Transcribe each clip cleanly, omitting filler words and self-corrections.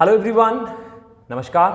Hello everyone, नमस्कार।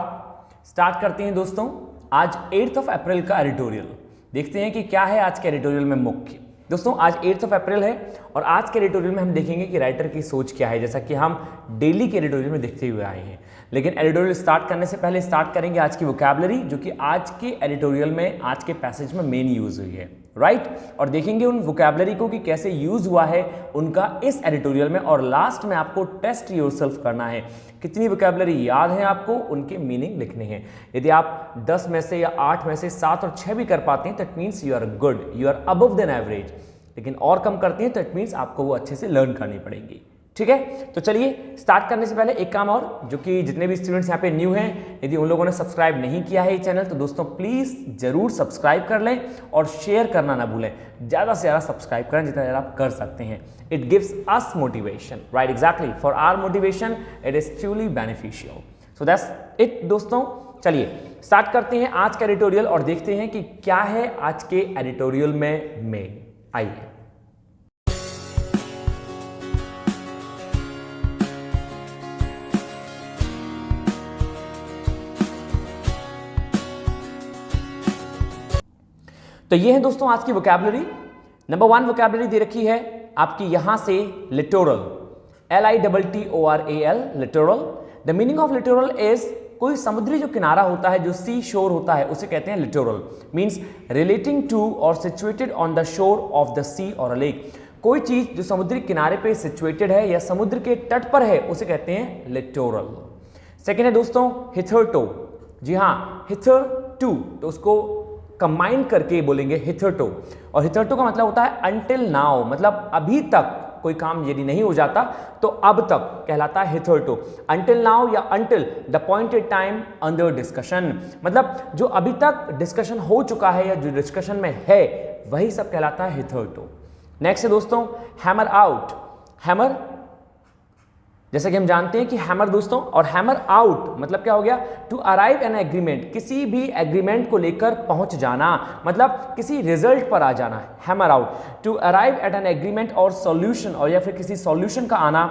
Start करते हैं दोस्तों। आज 8 अप्रैल का एडिटोरियल देखते हैं कि क्या है आज के एडिटोरियल में मुख्य। दोस्तों आज 8 अप्रैल है और आज के एडिटोरियल में हम देखेंगे कि राइटर की सोच क्या है, जैसा कि हम डेली के एडिटोरियल में देखते हुए आए हैं। लेकिन एडिटोरियल स्टार्ट करने से पहले स्टार्ट करेंगे आज की वोकैबुलरी, जो कि आज के एडिटोरियल में आज के पैसेज में मेन यूज हुई है, राइट। और देखेंगे उन वोकैबुलरी को कि कैसे यूज हुआ है उनका इस एडिटोरियल में। और लास्ट में आपको टेस्ट योरसेल्फ करना है, कितनी वोकैबुलरी याद है आपको, उनके मीनिंग लिखने हैं। यदि आप 10 में से या 8 में से 7 और 6 भी कर पाते हैं तो it means you are good, you are above than average. लेकिन और कम करते हैं तो इट मीन्स आपको वो अच्छे से लर्न करनी पड़ेगी, ठीक है। तो चलिए स्टार्ट करने से पहले एक काम और, जो कि जितने भी स्टूडेंट्स यहाँ पे न्यू हैं, यदि उन लोगों ने सब्सक्राइब नहीं किया है ये चैनल, तो दोस्तों प्लीज जरूर सब्सक्राइब कर लें और शेयर करना ना भूलें। ज़्यादा से ज़्यादा सब्सक्राइब करें जितना ज़्यादा आप कर सकते हैं। It gives us motivation, right, exactly, for our motivation it is truly beneficial. So that's it दोस्तों। चलिए स्टार्ट करते हैं आज का एडिटोरियल और देखते हैं कि क्या है आज के एडिटोरियल में आइए। तो ये है दोस्तों आज की वोकैबुलरी। नंबर 1 वोकैबुलरी दे रखी है आपकी यहां से littoral, LITTORAL, littoral. The meaning of littoral is कोई समुद्री जो किनारा होता है, जो सी शोर होता है, उसे कहते हैं लिटोरल। मीन्स रिलेटिंग टू और situated on the shore of the sea और अ लेक। कोई चीज जो समुद्री किनारे पे सिचुएटेड है या समुद्र के तट पर है उसे कहते हैं लिटोरल। सेकेंड है दोस्तों हिथरटो। जी हाँ, हिथर टू, तो उसको कंबाइन करके बोलेंगे हिथरटो। और हिथरटो का मतलब होता है अनटिल नाउ, मतलब अभी तक कोई काम यदि नहीं हो जाता तो अब तक कहलाता है हिथरटो। अनटिल नाउ या until the pointed time under discussion, मतलब जो अभी तक डिस्कशन हो चुका है या जो डिस्कशन में है वही सब कहलाता है हिथरटो। नेक्स्ट है दोस्तों हैमर आउट। हैमर, जैसे कि हम जानते हैं कि हैमर दोस्तों और हैमर आउट मतलब क्या हो गया, टू अराइव एन एग्रीमेंट, किसी भी एग्रीमेंट को लेकर पहुंच जाना, मतलब किसी रिजल्ट पर आ जाना। Hammer out, to arrive at an agreement और सॉल्यूशन, और या फिर किसी सॉल्यूशन का आना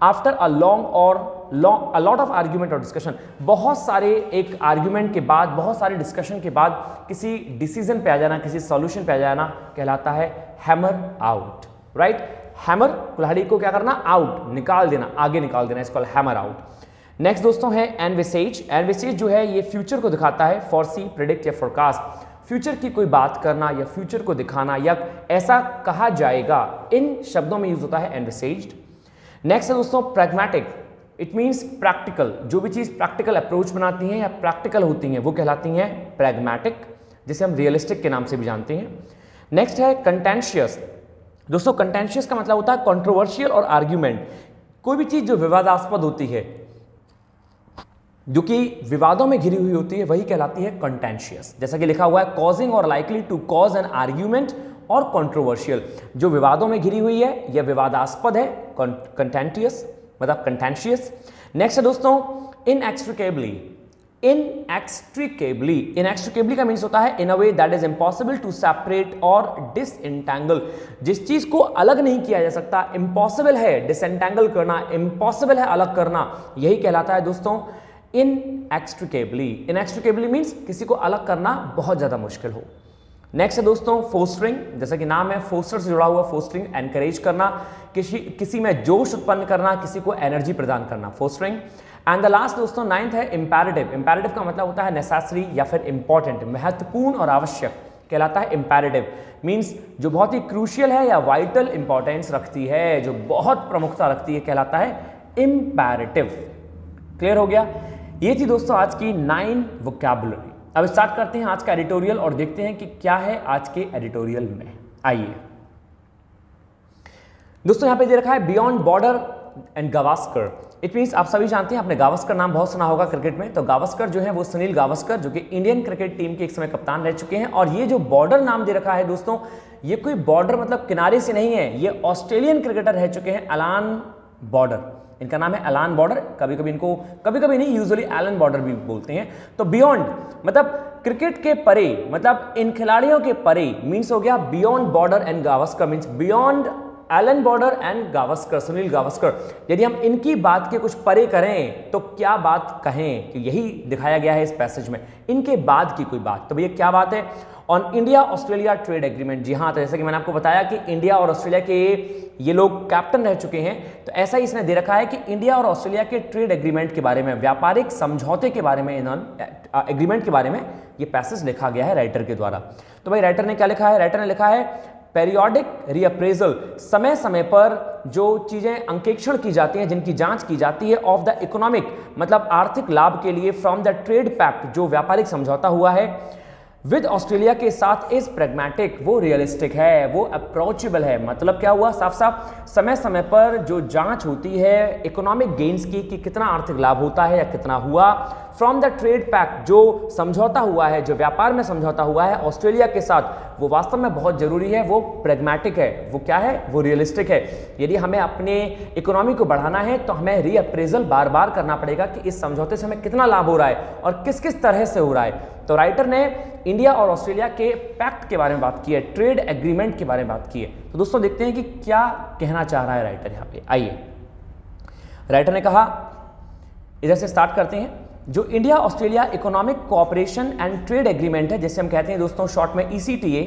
after a lot of argument और डिस्कशन। बहुत सारे एक आर्ग्यूमेंट के बाद, बहुत सारे डिस्कशन के बाद किसी डिसीजन पे आ जाना, किसी सॉल्यूशन पे आ जाना कहलाता है हैमर आउट, राइट। हैमर, कुल्हाड़ी को क्या करना, आउट, निकाल देना, आगे निकाल देना, इसको हैमर आउट। नेक्स्ट दोस्तों है एनविसेज। एनविसेज जो है ये फ्यूचर को दिखाता है, फॉरसी, प्रेडिक्ट या फोरकास्ट। फ्यूचर की कोई बात करना या फ्यूचर को दिखाना या ऐसा कहा जाएगा, इन शब्दों में यूज होता है एनविसेज्ड। नेक्स्ट है दोस्तों प्रैग्मेटिक। इट मीन्स प्रैक्टिकल, जो भी चीज प्रैक्टिकल अप्रोच बनाती हैं या प्रैक्टिकल होती हैं वो कहलाती हैं प्रैग्मेटिक, जिसे हम रियलिस्टिक के नाम से भी जानते हैं। नेक्स्ट है कंटेंशियस। दोस्तों कंटेंशियस का मतलब होता है कंट्रोवर्शियल और आर्ग्यूमेंट। कोई भी चीज जो विवादास्पद होती है, जो कि विवादों में घिरी हुई होती है, वही कहलाती है कंटेंशियस। जैसा कि लिखा हुआ है कॉजिंग और likely to cause an argument और कंट्रोवर्शियल, जो विवादों में घिरी हुई है या विवादास्पद है, कंटेंटियस मतलब कंटेंशियस। नेक्स्ट है दोस्तों इनएक्सट्रिकेबली। इनएक्सट्रिकेबली, इनएक्सट्रिकेबली का मीन्स होता है in a way that is impossible to separate और डिसएंटैंगल। जिस चीज को अलग नहीं किया जा सकता, इम्पॉसिबल है डिसएंटैंगल करना, इम्पॉसिबल है अलग करना, यही कहलाता है दोस्तों इनएक्सट्रिकेबली। इनएक्सट्रिकेबली मीन्स किसी को अलग करना बहुत ज्यादा मुश्किल हो। नेक्स्ट है दोस्तों फोस्टरिंग। जैसा कि नाम है फोस्टर से जुड़ा हुआ, फोस्टरिंग एनकरेज करना, किसी में जोश उत्पन्न करना, किसी को एनर्जी प्रदान करना, फोस्टरिंग। एंड द लास्ट दोस्तों 9th है इंपैरेटिव। इंपैरेटिव का मतलब होता है नेसेसरी या फिर इंपॉर्टेंट, महत्वपूर्ण और आवश्यक कहलाता है इंपैरेटिव। मीन्स जो बहुत ही क्रूशियल है या वाइटल इंपॉर्टेंस रखती है, जो बहुत प्रमुखता रखती है, कहलाता है इंपैरेटिव। क्लियर हो गया? ये थी दोस्तों आज की 9 वोकैबुलरी। अब स्टार्ट करते हैं आज का एडिटोरियल और देखते हैं कि क्या है आज के एडिटोरियल में। आइए दोस्तों, यहां पे दे रखा है beyond border and Gavaskar. It means आप सभी जानते हैं, आपने गावस्कर नाम बहुत सुना होगा क्रिकेट में। तो गावस्कर जो है वो सुनील गावस्कर, जो कि इंडियन क्रिकेट टीम के एक समय कप्तान रह चुके हैं। और ये जो बॉर्डर नाम दे रखा है दोस्तों, ये कोई बॉर्डर मतलब किनारे से नहीं है, ये ऑस्ट्रेलियन क्रिकेटर रह चुके हैं एलन बॉर्डर। इनका नाम है एलन बॉर्डर, कभी कभी नहीं, यूजुअली एलन बॉर्डर भी बोलते हैं। तो बियॉन्ड मतलब क्रिकेट के परे, मतलब इन खिलाड़ियों के परे, मीन्स हो गया beyond border and Gavaskar means beyond Allan Border and Gavaskar, Sunil Gavaskar, यदि हम इनकी बात के कुछ परे करें तो क्या बात कहें, कि यही दिखाया गया है इस पैसेज में, इनके बाद की कोई बात। तो भैया क्या बात है? On India Australia trade agreement. जी हाँ, तो जैसे कि मैंने आपको बताया कि इंडिया और ऑस्ट्रेलिया के ये लोग कैप्टन रह चुके हैं, तो ऐसा ही इसने दे रखा है कि इंडिया और ऑस्ट्रेलिया के ट्रेड एग्रीमेंट के बारे में, व्यापारिक समझौते के बारे में, एग्रीमेंट के बारे में ये पैसेज लिखा गया है राइटर के द्वारा। तो भाई राइटर ने क्या लिखा है? राइटर ने लिखा है पेरियोडिक रीअप्रेजल, समय समय पर जो चीजें अंकेक्षण की जाती हैं, जिनकी जांच की जाती है, ऑफ द इकोनॉमिक मतलब आर्थिक लाभ के लिए, फ्रॉम द ट्रेड पैक्ट जो व्यापारिक समझौता हुआ है विद ऑस्ट्रेलिया के साथ, इज प्रेगमेटिक, वो रियलिस्टिक है, वो अप्रोचेबल है। मतलब क्या हुआ? साफ साफ समय समय पर जो जांच होती है इकोनॉमिक गेन्स की, कि कितना आर्थिक लाभ होता है या कितना हुआ, फ्रॉम द ट्रेड पैक्ट जो समझौता हुआ है, जो व्यापार में समझौता हुआ है ऑस्ट्रेलिया के साथ, वो वास्तव में बहुत जरूरी है, वो प्रेगमेटिक है, वो क्या है? वो रियलिस्टिक है। यदि हमें अपने इकोनॉमी को बढ़ाना है तो हमें रीअप्रेजल बार बार करना पड़ेगा कि इस समझौते से हमें कितना लाभ हो रहा है और किस किस तरह से हो रहा है। तो राइटर ने इंडिया और ऑस्ट्रेलिया के पैक्ट के बारे में बात की है, ट्रेड एग्रीमेंट के बारे में बात की है। तो दोस्तों देखते हैं कि क्या कहना चाह रहा है राइटर यहाँ पे। आइए, राइटर ने कहा, इधर से स्टार्ट करते हैं, जो India Australia economic cooperation and trade agreement है, जिसे हम कहते हैं दोस्तों शॉर्ट में ECTA,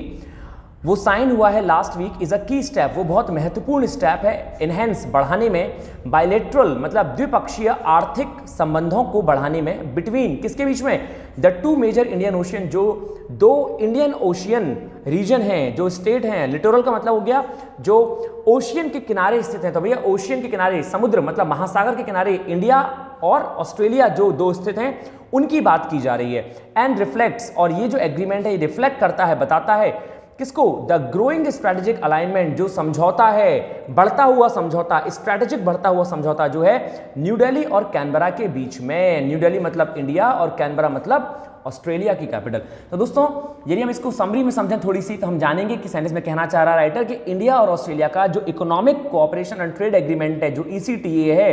वो साइन हुआ है लास्ट वीक, इज अ की स्टेप, वो बहुत महत्वपूर्ण स्टेप है इनहेंस बढ़ाने में, बायलेटरल मतलब द्विपक्षीय आर्थिक संबंधों को बढ़ाने में, बिटवीन किसके बीच में? The two major Indian ocean, जो दो इंडियन ओशियन रीजन हैं, जो स्टेट हैं। लिटोरल का मतलब हो गया जो ओशियन के किनारे स्थित हैं। तो भैया ओशियन के किनारे, समुद्र मतलब महासागर के किनारे इंडिया और ऑस्ट्रेलिया जो दो स्थित हैं, उनकी बात की जा रही है। एंड रिफ्लेक्ट्स, और ये जो एग्रीमेंट है ये रिफ्लेक्ट करता है, बताता है किसको? द ग्रोइंग स्ट्रेटेजिक अलाइनमेंट, जो समझौता है, बढ़ता हुआ समझौता, स्ट्रेटेजिक बढ़ता हुआ समझौता जो है न्यू दिल्ली और कैनबरा के बीच में। न्यू दिल्ली मतलब इंडिया और कैनबरा मतलब ऑस्ट्रेलिया की कैपिटल। तो दोस्तों यदि हम इसको समरी में समझें थोड़ी सी, तो हम जानेंगे कि सेंटेंस में कहना चाह रहा है राइटर कि इंडिया और ऑस्ट्रेलिया का जो economic cooperation and trade agreement है, जो ECTA है,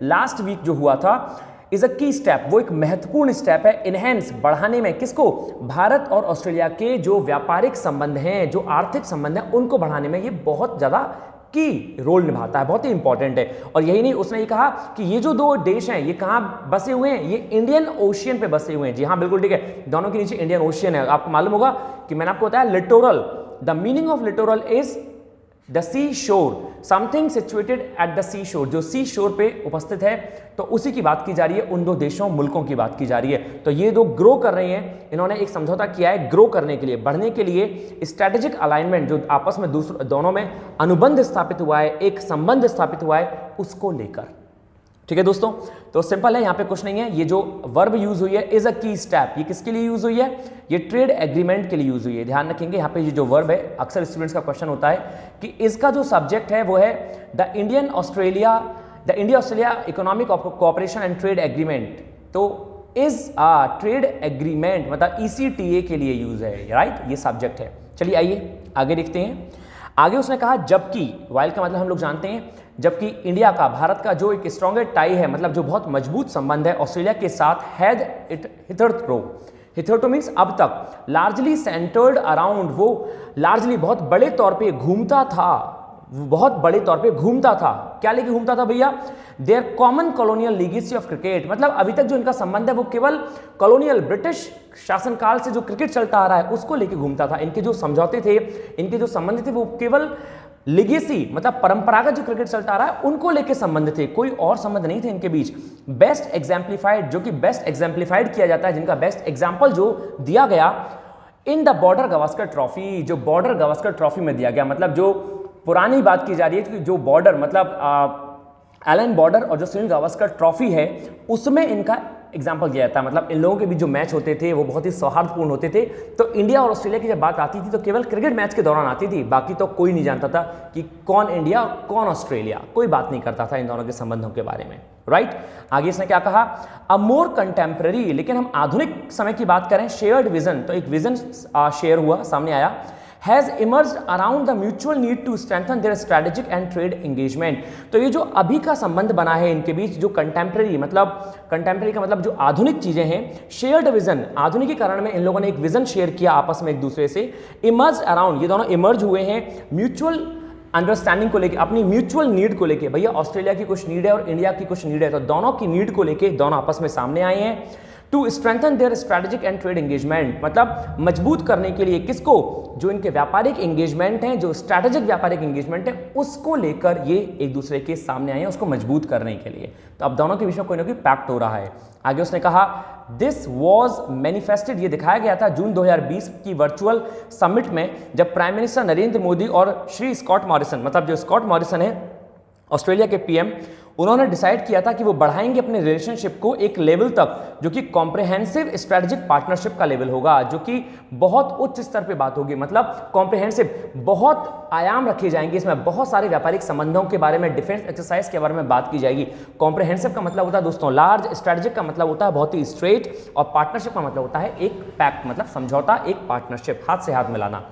लास्ट वीक जो हुआ था, इज अ की स्टेप, वो एक महत्वपूर्ण स्टेप है इनहेंस बढ़ाने में। किसको? भारत और ऑस्ट्रेलिया के जो व्यापारिक संबंध हैं, जो आर्थिक संबंध हैं, उनको बढ़ाने में ये बहुत ज्यादा की रोल निभाता है, बहुत ही इंपॉर्टेंट है। और यही नहीं, उसने ये कहा कि ये जो दो देश हैं ये कहाँ बसे हुए हैं? ये इंडियन ओशियन पे बसे हुए हैं। जी हाँ, बिल्कुल ठीक है, दोनों के नीचे इंडियन ओशियन है। आपको मालूम होगा कि मैंने आपको बताया littoral, the meaning of littoral is the sea shore, something situated at the sea shore, जो सी शोर पे उपस्थित है, तो उसी की बात की जा रही है, उन दो देशों मुल्कों की बात की जा रही है। तो ये दो ग्रो कर रहे हैं, इन्होंने एक समझौता किया है ग्रो करने के लिए, बढ़ने के लिए, स्ट्रेटेजिक अलाइनमेंट जो आपस में दोनों में अनुबंध स्थापित हुआ है, एक संबंध स्थापित हुआ है, उसको लेकर। ठीक है दोस्तों, तो सिंपल है, यहाँ पे कुछ नहीं है। ये जो वर्ब यूज हुई है इज अ की स्टेप, ये किसके लिए यूज हुई है? ये ट्रेड एग्रीमेंट के लिए यूज हुई है। ध्यान रखेंगे यहाँ पे ये जो वर्ब है, अक्सर स्टूडेंट्स का क्वेश्चन होता है कि इसका जो सब्जेक्ट है वो है the India Australia economic cooperation and trade agreement. तो इज अ ट्रेड एग्रीमेंट मतलब ECTA के लिए यूज है, राइट, ये सब्जेक्ट है। चलिए आइए आगे देखते हैं। आगे उसने कहा जबकि, वाइल का मतलब हम लोग जानते हैं, जबकि इंडिया का, भारत का जो एक स्ट्रॉन्गर टाई है, मतलब जो बहुत मजबूत संबंध है ऑस्ट्रेलिया के साथ, हैड इट हिथरटो मीन्स अब तक, लार्जली सेंटर्ड अराउंड, वो लार्जली बहुत बड़े तौर पे घूमता था, बहुत बड़े तौर पे घूमता था। क्या लेके घूमता था भैया? Their common colonial legacy of cricket, मतलब अभी तक जो इनका संबंध है वो केवल कॉलोनियल ब्रिटिश शासनकाल से जो क्रिकेट चलता आ रहा है उसको लेके घूमता था। इनके जो समझौते थे, इनके जो संबंध थे, वो केवल लिगेसी मतलब परंपरागत जो क्रिकेट चलता आ रहा है उनको लेके संबंध थे, कोई और संबंध नहीं थे इनके बीच। बेस्ट एग्जाम्प्लीफाइड, जो कि बेस्ट एग्जाम्प्लीफाइड किया जाता है, जिनका बेस्ट एग्जाम्पल जो दिया गया in the border Gavaskar trophy, जो बॉर्डर गावस्कर ट्रॉफी में दिया गया, मतलब जो पुरानी बात की जा रही है कि जो बॉर्डर मतलब एलन बॉर्डर और जो सुनील गावस्कर ट्रॉफी है उसमें इनका एग्जाम्पल दिया जाता है। मतलब इन लोगों के बीच जो मैच होते थे वो बहुत ही सौहार्दपूर्ण होते थे। तो इंडिया और ऑस्ट्रेलिया की जब बात आती थी तो केवल क्रिकेट मैच के दौरान आती थी, बाकी तो कोई नहीं जानता था कि कौन इंडिया और कौन ऑस्ट्रेलिया, कोई बात नहीं करता था इन दोनों के संबंधों के बारे में, राइट। आगे इसने क्या कहा? अ मोर कंटेम्प्रेरी, लेकिन हम आधुनिक समय की बात करें, शेयर्ड विजन, तो एक विजन शेयर हुआ, सामने आया, has emerged around the mutual need to strengthen their strategic and trade engagement। तो ये जो अभी का संबंध बना है इनके बीच, जो कंटेम्प्रेरी का मतलब जो आधुनिक चीजें हैं, शेयर्ड विजन, आधुनिकीकरण में इन लोगों ने एक विजन शेयर किया आपस में एक दूसरे से, इमर्ज अराउंड, ये दोनों इमर्ज हुए हैं म्यूचुअल अंडरस्टैंडिंग को लेके, अपनी म्यूचुअल नीड को लेके, भैया ऑस्ट्रेलिया की कुछ नीड है और इंडिया की कुछ नीड है, तो दोनों की नीड को लेके दोनों आपस में सामने आए हैं। To strengthen their strategic and trade engagement, मतलब मजबूत करने के लिए किसको, जो इनके व्यापारिक एंगेजमेंट हैं, जो स्ट्रेटेजिक व्यापारिक एंगेजमेंट है, उसको लेकर ये एक दूसरे के सामने आए हैं, उसको मजबूत करने के लिए। तो अब दोनों के बीच में कोई ना कोई पैक्ट हो रहा है। आगे उसने कहा दिस वॉज मैनिफेस्टेड, ये दिखाया गया था जून 2020 की वर्चुअल समिट में, जब प्राइम मिनिस्टर नरेंद्र मोदी और श्री स्कॉट मॉरिसन, मतलब जो स्कॉट मॉरिसन है ऑस्ट्रेलिया के पीएम, उन्होंने डिसाइड किया था कि वो बढ़ाएंगे अपने रिलेशनशिप को एक लेवल तक जो कि कॉम्प्रिहेंसिव स्ट्रेटेजिक पार्टनरशिप का लेवल होगा, जो कि बहुत उच्च स्तर पे बात होगी। मतलब कॉम्प्रिहेंसिव, बहुत आयाम रखे जाएंगे इसमें, बहुत सारे व्यापारिक संबंधों के बारे में, डिफेंस एक्सरसाइज के बारे में बात की जाएगी। कॉम्प्रिहेंसिव का मतलब होता है दोस्तों लार्ज, स्ट्रेटेजिक का मतलब होता है बहुत ही स्ट्रेट, और पार्टनरशिप का मतलब होता है एक पैक्ट, मतलब समझौता, एक पार्टनरशिप, हाथ से हाथ मिलाना।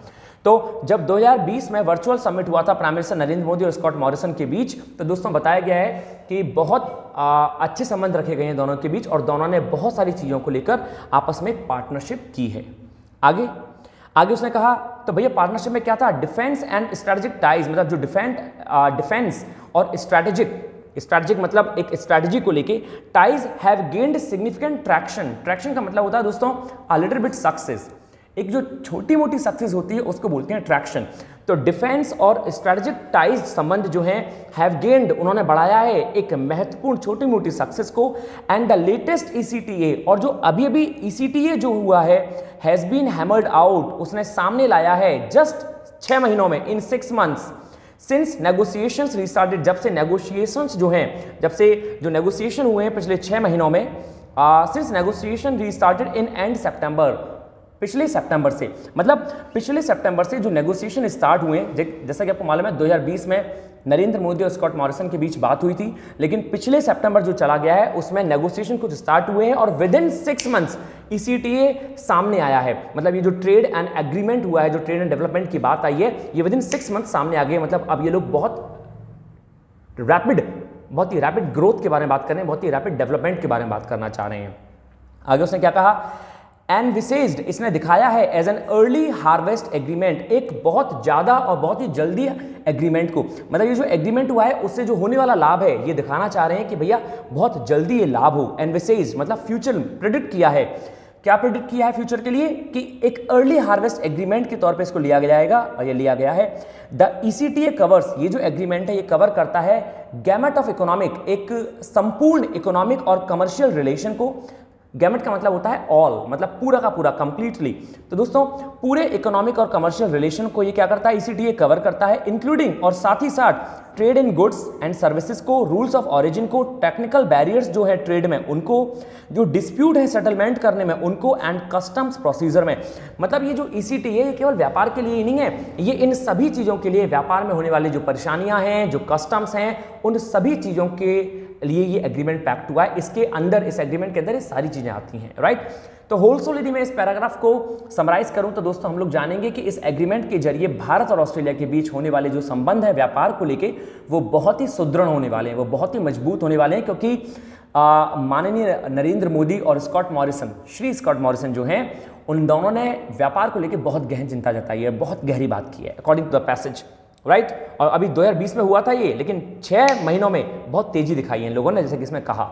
तो जब 2020 में वर्चुअल समिट हुआ था प्राइम मिनिस्टर नरेंद्र मोदी और स्कॉट मॉरिसन के बीच, तो दोस्तों बताया गया है कि बहुत अच्छे संबंध रखे गए हैं दोनों के बीच, और दोनों ने बहुत सारी चीज़ों को लेकर आपस में एक पार्टनरशिप की है। आगे उसने कहा, तो भैया पार्टनरशिप में क्या था, डिफेंस एंड स्ट्रेटेजिक टाइज, मतलब जो डिफेंस और स्ट्रेटेजिक मतलब एक स्ट्रेटजी को लेके, ties have gained significant traction. Traction का मतलब होता है दोस्तों अ लिटिल बिट सक्सेस, एक जो छोटी मोटी सक्सेस होती है उसको बोलते हैं ट्रैक्शन। तो डिफेंस और स्ट्रेटेजिक टाइज संबंध जो हैं हैव गेन्ड, उन्होंने बढ़ाया है एक महत्वपूर्ण छोटी मोटी सक्सेस को। एंड द लेटेस्ट ECTA, और जो अभी अभी ECTA जो हुआ है, हैज बीन हैमर्ड आउट, उसने सामने लाया है जस्ट 6 महीनों में, इन 6 मंथ्स सिंस नेगोशिएशंस रीस्टार्टेड, जब से नेगोशिएशंस जो हैं, जब से जो नेगोशिएशन हुए हैं पिछले 6 महीनों में, since negotiation restarted in end September, पिछले सितंबर से, मतलब पिछले सितंबर से जो नेगोशिएशन स्टार्ट हुए, जैसा कि आपको मालूम है 2020 में नरेंद्र मोदी और स्कॉट मॉरिसन के बीच बात हुई थी, लेकिन पिछले सितंबर जो चला गया है उसमें नेगोशिएशन कुछ स्टार्ट हुए हैं, और विद इन 6 मंथ्स ECTA सामने आया है। मतलब ये जो ट्रेड एंड एग्रीमेंट हुआ है, जो ट्रेड एंड डेवलपमेंट की बात आई है, ये विद इन 6 मंथ सामने आ गए। मतलब अब ये लोग बहुत ही रैपिड ग्रोथ के बारे में बात कर रहे हैं, बहुत ही रैपिड डेवलपमेंट के बारे में बात करना चाह रहे हैं। आगे उसने क्या कहा, एनविसेज्ड, इसने दिखाया है as an early harvest agreement, एक बहुत ज्यादा और बहुत ही जल्दी एग्रीमेंट को, मतलब ये जो एग्रीमेंट हुआ है उससे जो होने वाला लाभ है, ये दिखाना चाह रहे हैं कि भैया बहुत जल्दी ये लाभ हो। एनविसेज्ड मतलब फ्यूचर प्रेडिक्ट किया है, क्या प्रेडिक्ट किया है फ्यूचर के लिए, कि एक अर्ली हार्वेस्ट एग्रीमेंट के तौर पे इसको लिया जाएगा, और ये लिया गया है। द ECTA कवर्स, ये जो एग्रीमेंट है ये कवर करता है गैमेट ऑफ इकोनॉमिक, एक संपूर्ण इकोनॉमिक और कमर्शियल रिलेशन को। गैमेट का मतलब होता है ऑल, मतलब पूरा का पूरा, कंप्लीटली। तो दोस्तों पूरे इकोनॉमिक और कमर्शियल रिलेशन को ये क्या करता है, ECTA कवर करता है, इंक्लूडिंग और साथ ही साथ trade in goods and services को, रूल्स ऑफ ऑरिजिन को, टेक्निकल बैरियर्स जो है ट्रेड में उनको, जो डिस्प्यूट है सेटलमेंट करने में उनको, एंड कस्टम्स प्रोसीजर में। मतलब ये जो ECTA ये केवल व्यापार के लिए ही नहीं है, ये इन सभी चीज़ों के लिए, व्यापार में होने वाली जो परेशानियां हैं, जो कस्टम्स हैं, उन सभी चीज़ों के लिए ये एग्रीमेंट पैक्ट हुआ है। इसके अंदर, इस एग्रीमेंट के अंदर ये सारी चीजें आती हैं, राइट। तो होलसेल यदि मैं इस पैराग्राफ को समराइज करूं तो दोस्तों हम लोग जानेंगे कि इस एग्रीमेंट के जरिए भारत और ऑस्ट्रेलिया के बीच होने वाले जो संबंध है व्यापार को लेके, वो बहुत ही सुदृढ़ होने वाले हैं, वो बहुत ही मजबूत होने वाले हैं, क्योंकि माननीय नरेंद्र मोदी और Scott Morrison, Shri Scott Morrison जो हैं, उन दोनों ने व्यापार को लेकर बहुत गहन चिंता जताई है, बहुत गहरी बात की है, according to the passage, right. और अभी 2020 में हुआ था ये, लेकिन 6 महीनों में बहुत तेजी दिखाई है इन लोगों ने, जैसे कि इसमें कहा।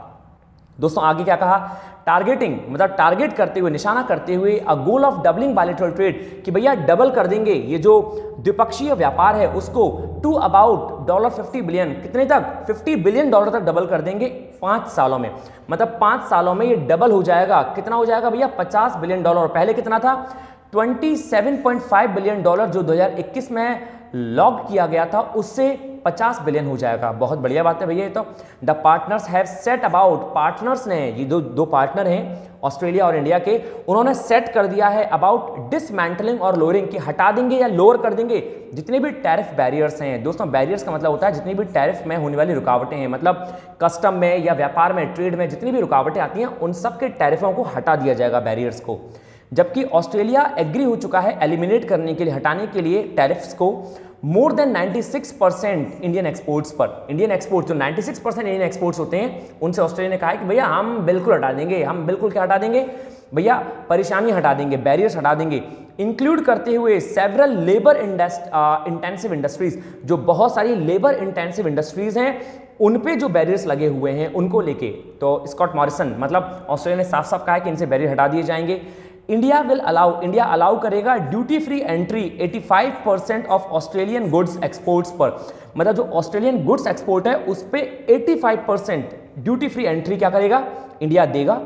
दोस्तों आगे क्या कहा, टारगेटिंग मतलब टारगेट करते हुए, निशाना करते हुए, a goal of doubling bilateral trade, कि भैया डबल कर देंगे ये जो द्विपक्षीय व्यापार है उसको, टू अबाउट $50 बिलियन, कितने तक, $50 बिलियन तक डबल कर देंगे 5 सालों में। मतलब 5 सालों में ये डबल हो जाएगा, कितना हो जाएगा भैया, $50 बिलियन। पहले कितना था, $27.5 बिलियन जो 2021 में लॉक किया गया था, उससे 50 बिलियन हो जाएगा। बहुत बढ़िया बात है भैया ये तो। The partners have set about, partners ने, ये दो पार्टनर हैं ऑस्ट्रेलिया और इंडिया के, उन्होंने सेट कर दिया है अबाउट डिसमेंटलिंग और लोअरिंग, की हटा देंगे या लोअर कर देंगे जितने भी टैरिफ बैरियर्स हैं। दोस्तों बैरियर्स का मतलब होता है जितनी भी टैरिफ में होने वाली रुकावटें हैं, मतलब कस्टम में या व्यापार में, ट्रेड में जितनी भी रुकावटें आती हैं, उन सब के टैरिफों को हटा दिया जाएगा, बैरियर्स को। जबकि ऑस्ट्रेलिया एग्री हो चुका है एलिमिनेट करने के लिए, हटाने के लिए टैरिफ्स को, मोर देन 96% इंडियन एक्सपोर्ट्स पर। इंडियन एक्सपोर्ट जो 96% इंडियन एक्सपोर्ट्स होते हैं, उनसे ऑस्ट्रेलिया ने कहा है कि भैया हम बिल्कुल हटा देंगे, हम बिल्कुल क्या हटा देंगे भैया, परेशानी हटा देंगे, बैरियर्स हटा देंगे। इंक्लूड करते हुए सेवरल लेबर इंटेंसिव इंडस्ट्रीज, जो बहुत सारी लेबर इंटेंसिव इंडस्ट्रीज हैं उन पे जो बैरियर्स लगे हुए हैं उनको लेके। तो स्कॉट मॉरिसन मतलब ऑस्ट्रेलिया ने साफ साफ कहा है कि इनसे बैरियर हटा दिए जाएंगे। इंडिया अलाउ करेगा duty free entry 85% of Australian goods exports पर, मतलब जो ऑस्ट्रेलियन गुड्स एक्सपोर्ट है उस पे 85% ड्यूटी फ्री एंट्री क्या करेगा, इंडिया देगा।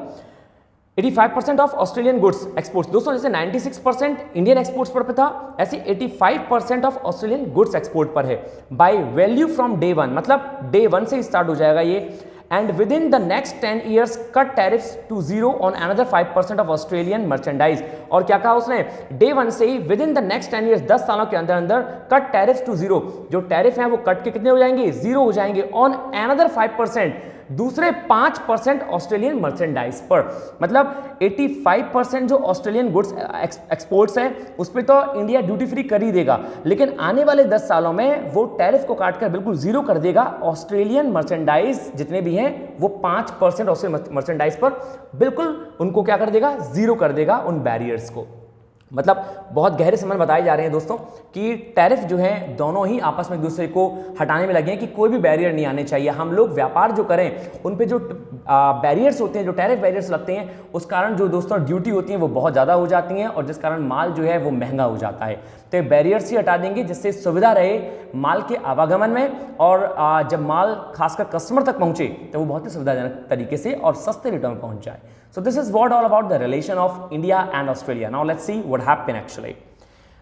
85% ऑफ ऑस्ट्रेलियन गुड्स एक्सपोर्ट्स, दोस्तों जैसे 96% इंडियन एक्सपोर्ट्स पर था, ऐसे 85% ऑफ ऑस्ट्रेलियन गुड्स एक्सपोर्ट पर है। By value from day one, मतलब डे वन से स्टार्ट हो जाएगा ये। And within the next 10 years cut tariffs to 0 on another 5% of Australian merchandise. और क्या कहा उसने, डे वन से ही within the next 10 years 10 सालों के अंदर अंदर कट टैरिफ्स टू 0, जो टैरिफ हैं वो कट के कितने हो जाएंगे, 0 हो जाएंगे ऑन अनदर 5%, दूसरे 5% ऑस्ट्रेलियन मर्चेंडाइज पर। मतलब 85% जो ऑस्ट्रेलियन गुड्स एक्सपोर्ट्स हैं उस पर तो इंडिया ड्यूटी फ्री कर ही देगा, लेकिन आने वाले 10 सालों में वो टैरिफ को काटकर बिल्कुल 0 कर देगा। ऑस्ट्रेलियन मर्चेंडाइज जितने भी हैं वो 5% ऑस्ट्रेलियन मर्चेंडाइज पर बिल्कुल उनको क्या कर देगा, 0 कर देगा उन बैरियर्स को। मतलब बहुत गहरे संबंध बताए जा रहे हैं दोस्तों कि टैरिफ जो है दोनों ही आपस में एक दूसरे को हटाने में लगे हैं कि कोई भी बैरियर नहीं आने चाहिए। हम लोग व्यापार जो करें उन पे जो बैरियर्स होते हैं, जो टैरिफ बैरियर्स लगते हैं, उस कारण जो दोस्तों ड्यूटी होती है वो बहुत ज़्यादा हो जाती हैं और जिस कारण माल जो है वो महंगा हो जाता है। तो ये बैरियर्स ही हटा देंगे जिससे सुविधा रहे माल के आवागमन में, और जब माल खासकर कस्टमर तक पहुंचे तो वो बहुत ही सुविधाजनक तरीके से और सस्ते रेटों में पहुंच जाए। So this is what all about the relation of India and Australia. Now let's see what happened actually.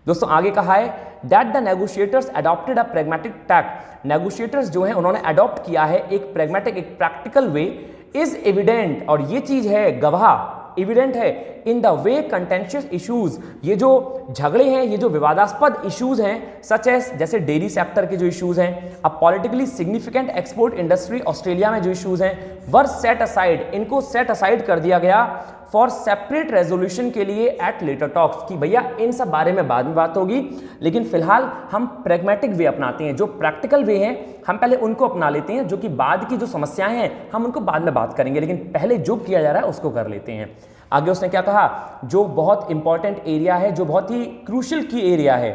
दोस्तों आगे कहा है that the negotiators adopted a pragmatic tack. negotiators जो हैं उन्होंने adopt किया है एक pragmatic, एक practical way is evident, और ये चीज है गवाह एविडेंट है in the way contentious issues, ये जो झगड़े हैं, ये जो विवादास्पद इश्यूज हैं सच एज जैसे डेयरी सेक्टर के जो इश्यूज हैं, अब politically significant export industry Australia में जो इश्यूज हैं वर सेट असाइड, इनको सेट असाइड कर दिया गया फॉर सेपरेट रेजोल्यूशन के लिए एट लेटर टॉक्स, कि भैया इन सब बारे में बाद में बात होगी, लेकिन फिलहाल हम प्रैग्मेटिक वे अपनाते हैं, जो प्रैक्टिकल वे हैं हम पहले उनको अपना लेते हैं, जो कि बाद की जो समस्याएं हैं हम उनको बाद में बात करेंगे, लेकिन पहले जो किया जा रहा है उसको कर लेते हैं। आगे उसने क्या कहा, जो बहुत इंपॉर्टेंट एरिया है, जो बहुत ही क्रूशियल की एरिया है,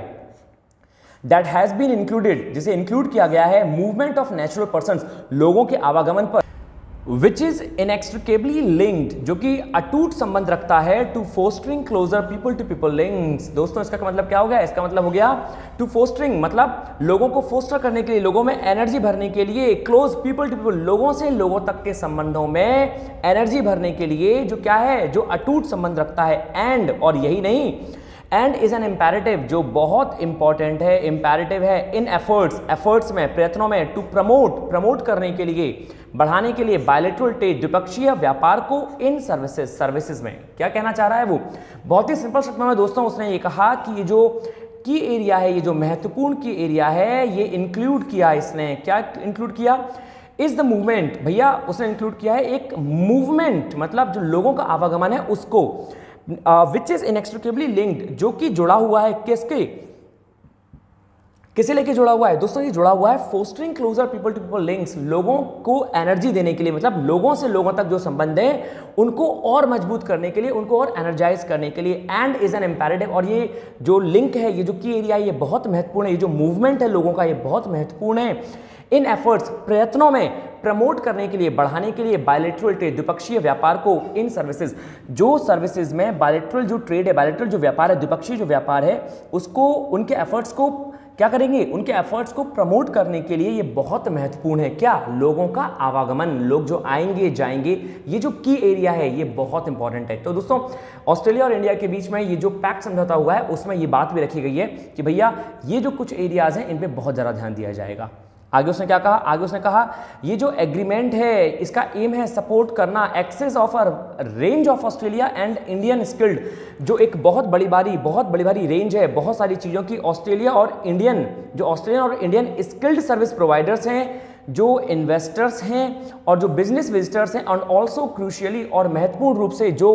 दैट हैज बीन इंक्लूडेड, जिसे इंक्लूड किया गया है मूवमेंट ऑफ नेचुरल पर्संस, लोगों के आवागमन पर, विच इज इनएक्सट्रिकेबली लिंक्ड, जो कि अटूट संबंध रखता है to fostering closer people to people links. दोस्तों इसका मतलब क्या हो गया, इसका मतलब हो गया टू फोस्टरिंग, मतलब लोगों को फोस्टर करने के लिए, लोगों में एनर्जी भरने के लिए, क्लोज पीपल टू पीपल, लोगों से लोगों तक के संबंधों में एनर्जी भरने के लिए, जो क्या है, जो अटूट संबंध रखता है। एंड, और यही नहीं, एंड इज एन इम्पेरेटिव, जो बहुत इंपॉर्टेंट है, इम्पेरेटिव है इन एफर्ट्स में, प्रयत्नों में, टू प्रमोट करने के लिए, बढ़ाने के लिए बायलैटरल ट्रेड, द्विपक्षीय व्यापार को इन सर्विसेज में। क्या कहना चाह रहा है वो, बहुत ही सिंपल शब्दों में दोस्तों उसने ये कहा कि ये जो की एरिया है, ये जो महत्वपूर्ण की एरिया है, ये इंक्लूड किया, इसने क्या इंक्लूड किया, इज द मूवमेंट, भैया उसने इंक्लूड किया है एक मूवमेंट, मतलब जो लोगों का आवागमन है उसको, विच इज इनएक्सट्रिकेबली लिंक्ड, जो कि जुड़ा हुआ है किसे लेके जुड़ा हुआ है दोस्तों, ये जुड़ा हुआ है fostering closer people to people links, लोगों को एनर्जी देने के लिए, मतलब लोगों से लोगों तक जो संबंध है उनको और मजबूत करने के लिए, उनको और एनर्जाइज करने के लिए। एंड इज एन इम्पेरेटिव, और ये जो लिंक है, ये जो की एरिया है, ये बहुत महत्वपूर्ण है, ये जो मूवमेंट है लोगों का, ये बहुत महत्वपूर्ण है इन एफर्ट्स, प्रयत्नों में प्रमोट करने के लिए, बढ़ाने के लिए बायलैटरल ट्रेड, द्विपक्षीय व्यापार को इन सर्विसेज, जो सर्विसेज में बायलैटरल जो ट्रेड है, बायलैटरल जो व्यापार है, द्विपक्षीय जो व्यापार है, उसको, उनके एफर्ट्स को क्या करेंगे, उनके एफर्ट्स को प्रमोट करने के लिए ये बहुत महत्वपूर्ण है। क्या, लोगों का आवागमन, लोग जो आएंगे जाएंगे, ये जो की एरिया है ये बहुत इंपॉर्टेंट है। तो दोस्तों ऑस्ट्रेलिया और इंडिया के बीच में ये जो पैक्ट समझौता हुआ है उसमें ये बात भी रखी गई है कि भैया ये जो कुछ एरियाज हैं इन पे बहुत ज़्यादा ध्यान दिया जाएगा। आगे उसने क्या कहा, आगे उसने कहा ये जो एग्रीमेंट है इसका एम है सपोर्ट करना access of a range of Australia and Indian skilled, जो एक बहुत बड़ी बारी रेंज है बहुत सारी चीज़ों की, ऑस्ट्रेलिया और इंडियन स्किल्ड सर्विस प्रोवाइडर्स हैं, जो इन्वेस्टर्स हैं और जो बिजनेस विजिटर्स हैं, और ऑल्सो क्रूशियली और महत्वपूर्ण रूप से जो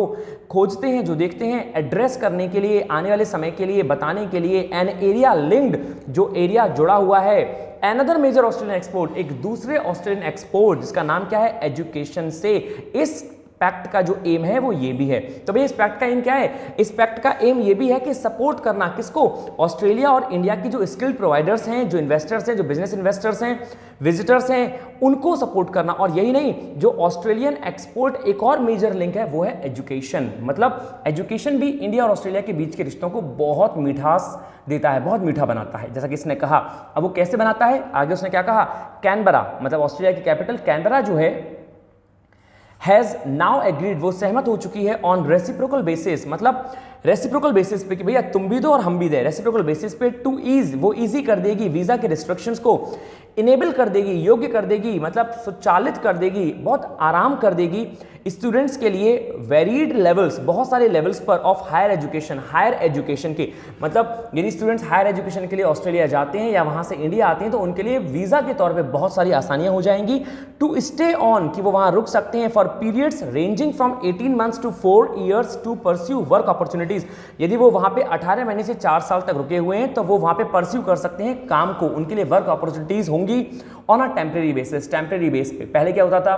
खोजते हैं, जो देखते हैं, एड्रेस करने के लिए, आने वाले समय के लिए बताने के लिए, एन एरिया लिंक्ड, जो एरिया जुड़ा हुआ है, अनदर मेजर ऑस्ट्रेलियन एक्सपोर्ट, एक दूसरे ऑस्ट्रेलियन एक्सपोर्ट जिसका नाम क्या है, एजुकेशन से। इस पैक्ट का जो एम है वो ये भी है। तो भाई इस पैक्ट का एम क्या है? इस पैक्ट का एम ये भी है कि सपोर्ट करना किसको? ऑस्ट्रेलिया और इंडिया की जो स्किल्ड प्रोवाइडर्स हैं, जो इन्वेस्टर्स हैं, जो बिजनेस इन्वेस्टर्स हैं, विजिटर्स हैं, उनको सपोर्ट करना। और यही नहीं, जो ऑस्ट्रेलियन एक्सपोर्ट एक और मेजर लिंक है वो है एजुकेशन। मतलब एजुकेशन भी इंडिया और ऑस्ट्रेलिया के बीच के रिश्तों को बहुत मिठास देता है, बहुत मीठा बनाता है, जैसा कि इसने कहा। अब वो कैसे बनाता है, आगे उसने क्या कहा? कैनबरा, मतलब ऑस्ट्रेलिया की कैपिटल कैनबरा जो है, हैज नाउ एग्रीड, वो सहमत हो चुकी है ऑन रेसिप्रोकल बेसिस, मतलब रेसिप्रोकल बेसिस पे कि भैया तुम भी दो और हम भी दे, रेसिप्रोकल बेसिस पे टू ईज, वो इजी कर देगी वीजा के रिस्ट्रिक्शंस को, इनेबल कर देगी, योग्य कर देगी, मतलब स्वचालित कर देगी, बहुत आराम कर देगी स्टूडेंट्स के लिए वेरीड लेवल्स, बहुत सारे लेवल्स पर ऑफ हायर एजुकेशन के। मतलब यदि स्टूडेंट्स हायर एजुकेशन के लिए ऑस्ट्रेलिया जाते हैं या वहां से इंडिया आते हैं तो उनके लिए वीजा के तौर पे बहुत सारी आसानियां हो जाएंगी। टू स्टे ऑन, कि वो वहां रुक सकते हैं for periods ranging from 18 months to 4 years to pursue work opportunities. यदि वो वहां पे 18 महीने से 4 साल तक रुके हुए हैं तो वो वहां पे परस्यू कर सकते हैं काम को, उनके लिए वर्क अपॉर्चुनिटीज होंगी on a temporary basis, temporary base पे। पहले क्या होता था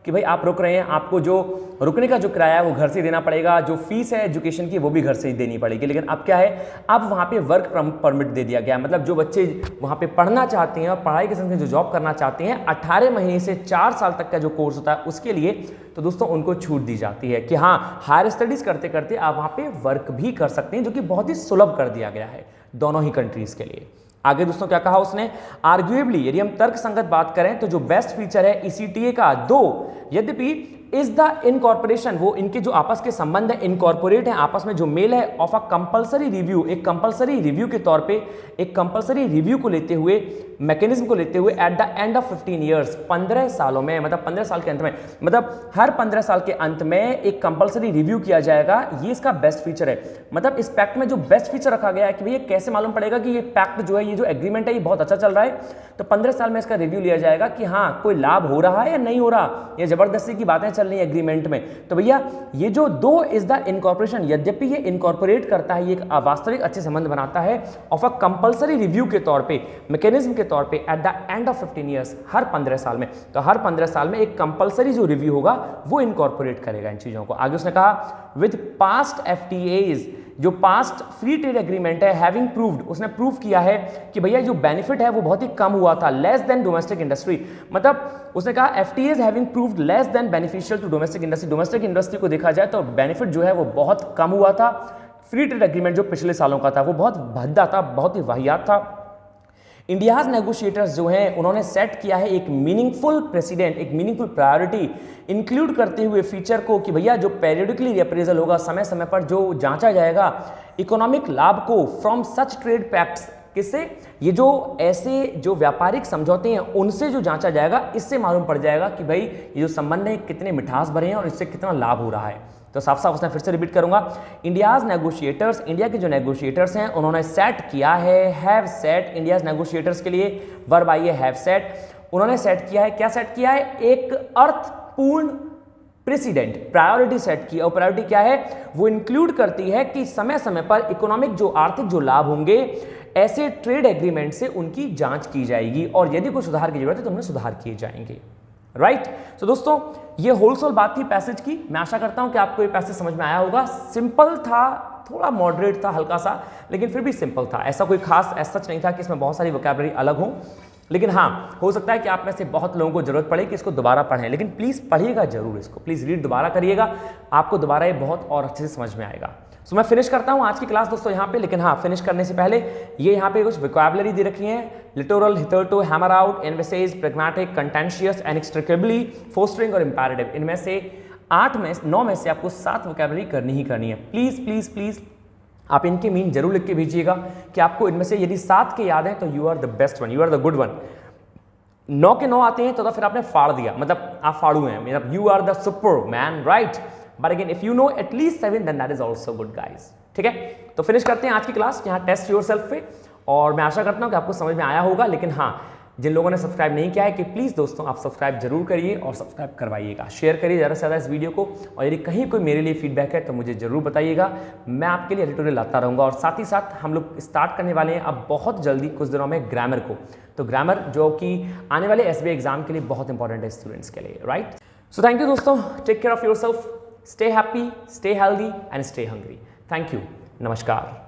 कि भाई आप रुक रहे हैं, आपको जो रुकने का जो किराया है वो घर से देना पड़ेगा, जो फीस है एजुकेशन की वो भी घर से ही देनी पड़ेगी। लेकिन अब क्या है, अब वहाँ पे वर्क परमिट दे दिया गया, मतलब जो बच्चे वहाँ पे पढ़ना चाहते हैं और पढ़ाई के संग जो जॉब करना चाहते हैं 18 महीने से 4 साल तक का जो कोर्स होता है उसके लिए, तो दोस्तों उनको छूट दी जाती है कि हाँ हायर स्टडीज करते करते आप वहाँ पे वर्क भी कर सकते हैं, जो कि बहुत ही सुलभ कर दिया गया है दोनों ही कंट्रीज के लिए। आगे दोस्तों क्या कहा उसने? आर्ग्यूएबली, यदि हम तर्क संगत बात करें तो जो बेस्ट फीचर है ईसीटीए का, दो यद्यपि इज द इनकॉर्पोरेशन, वो इनके जो आपस के संबंध है, इनकॉर्पोरेट है, आपस में जो मेल है, ऑफ अ कंपलसरी रिव्यू, एक कंपलसरी रिव्यू के तौर पे, एक कंपलसरी रिव्यू को लेते हुए, मैकेनिज्म को लेते हुए at the end of 15 years, 15 सालों में, मतलब 15 साल के अंत में, मतलब हर 15 साल के अंत में एक कंपलसरी रिव्यू किया जाएगा। ये इसका बेस्ट फीचर है। मतलब इस पैक्ट में जो बेस्ट फीचर रखा गया है कि भैया कैसे मालूम पड़ेगा कि ये पैक्ट जो है, ये जो एग्रीमेंट है ये बहुत अच्छा चल रहा है, तो 15 साल में इसका रिव्यू लिया जाएगा कि हाँ कोई लाभ हो रहा है या नहीं हो रहा, या जबरदस्ती की बातें चल रही है एग्रीमेंट में। तो भैया ये जो दो इज द इनकॉर्पोरेशन, यद्यपि ये इनकॉर्पोरेट करता है, ये एक वास्तविक अच्छे संबंध बनाता है ऑफ अ कंपलसरी रिव्यू के तौर पे, मैकेनिज्म के तौर पे at the end of 15 years, हर 15 साल में। तो हर 15 साल में एक कंपलसरी जो रिव्यू होगा वो इनकॉर्पोरेट करेगा इन चीजों को। आगे उसने कहा विद पास्ट एफटीएज, जो पास्ट फ्री ट्रेड एग्रीमेंट है, हैविंग प्रूव्ड, उसने प्रूव किया है कि भैया जो बेनिफिट है वो बहुत ही कम हुआ था, लेस देन डोमेस्टिक इंडस्ट्री। मतलब उसने कहा FTAs having proved less than beneficial to domestic industry. Domestic industry को देखा जाए तो बेनिफिट जो है वो बहुत कम हुआ था। फ्री ट्रेड एग्रीमेंट जो पिछले सालों का था वो बहुत भद्दा था, बहुत ही वाहियात था। इंडियाज नेगोशिएटर्स जो हैं उन्होंने सेट किया है एक मीनिंगफुल प्रेसिडेंट, एक मीनिंगफुल प्रायोरिटी इंक्लूड करते हुए फीचर को कि भैया जो पेरियोडिकली रिअप्रेजल होगा, समय समय पर जो जांचा जाएगा इकोनॉमिक लाभ को फ्रॉम सच ट्रेड पैक्ट्स, किससे? ये जो ऐसे जो व्यापारिक समझौते हैं उनसे जो जांचा जाएगा, इससे मालूम पड़ जाएगा कि भाई ये जो संबंध है कितने मिठास भरे हैं और इससे कितना लाभ हो रहा है। तो साफ साफ उसने फिर से रिपीट करूंगा, इंडियाज नेगोशिएटर्स, इंडिया के जो नेगोशिएटर्स हैं उन्होंने सेट किया है, हैव सेट, इंडियाज नेगोशिएटर्स के लिए वर्ब आई है हैव सेट, उन्होंने सेट किया है, क्या सेट किया है? एक अर्थपूर्ण प्रेसिडेंट, प्रायोरिटी सेट की। और प्रायोरिटी क्या है? वो इंक्लूड करती है कि समय समय पर इकोनॉमिक जो आर्थिक जो लाभ होंगे ऐसे ट्रेड एग्रीमेंट से उनकी जांच की जाएगी और यदि कोई सुधार की जरूरत है तो उनमें सुधार किए जाएंगे। राइट तो दोस्तों ये होलसेल बात थी पैसेज की। मैं आशा करता हूं कि आपको ये पैसेज समझ में आया होगा। सिंपल था, थोड़ा मॉडरेट था हल्का सा, लेकिन फिर भी सिंपल था। ऐसा कोई खास सच नहीं था कि इसमें बहुत सारी वोकैबुलरी अलग हो, लेकिन हाँ हो सकता है कि आप में से बहुत लोगों को जरूरत पड़े कि इसको दोबारा पढ़ें, लेकिन प्लीज़ पढ़िएगा जरूर इसको, प्लीज़ रीड दोबारा करिएगा, आपको दोबारा ये बहुत और अच्छे से समझ में आएगा। सो मैं फिनिश करता हूँ आज की क्लास दोस्तों यहाँ पे, लेकिन हाँ फिनिश करने से पहले ये यहाँ पे कुछ वोकैबुलरी दे रखी है। Littoral, hitherto, hammer out, envisages, pragmatic, contentious, inextricably, fostering और इंपैरेटिव। इनमें से 9 में से आपको 7 वोकैबुलरी करनी ही करनी है। प्लीज़ प्लीज़ प्लीज़ आप इनके मीन जरूर लिख के भेजिएगा कि आपको इनमें से यदि 7 के याद हैं तो you are the best one, you are the good one. 9 के 9 आते हैं तो फिर आपने फाड़ दिया, मतलब आप फाड़ू हैं, मतलब you are the superman, right. But again if you know at least 7 then that is also good guys. ठीक है, तो फिनिश करते हैं आज की क्लास यहाँ टेस्ट योरसेल्फ पे, और मैं आशा करता हूँ कि आपको समझ में आया होगा। लेकिन हाँ जिन लोगों ने सब्सक्राइब नहीं किया है कि प्लीज़ दोस्तों आप सब्सक्राइब जरूर करिए और सब्सक्राइब करवाइएगा, शेयर करिए ज़्यादा से ज़्यादा इस वीडियो को, और यदि कहीं कोई मेरे लिए फीडबैक है तो मुझे ज़रूर बताइएगा, मैं आपके लिए एडिटोरियल लाता रहूँगा। और साथ ही साथ हम लोग स्टार्ट करने वाले हैं अब बहुत जल्दी कुछ दिनों में ग्रामर को, तो ग्रामर जो कि आने वाले एसबीआई एग्जाम के लिए बहुत इंपॉर्टेंट है स्टूडेंट्स के लिए, राइट। सो थैंक यू दोस्तों, take care of yourself, stay happy, stay healthy and stay hungry. Thank you, नमस्कार।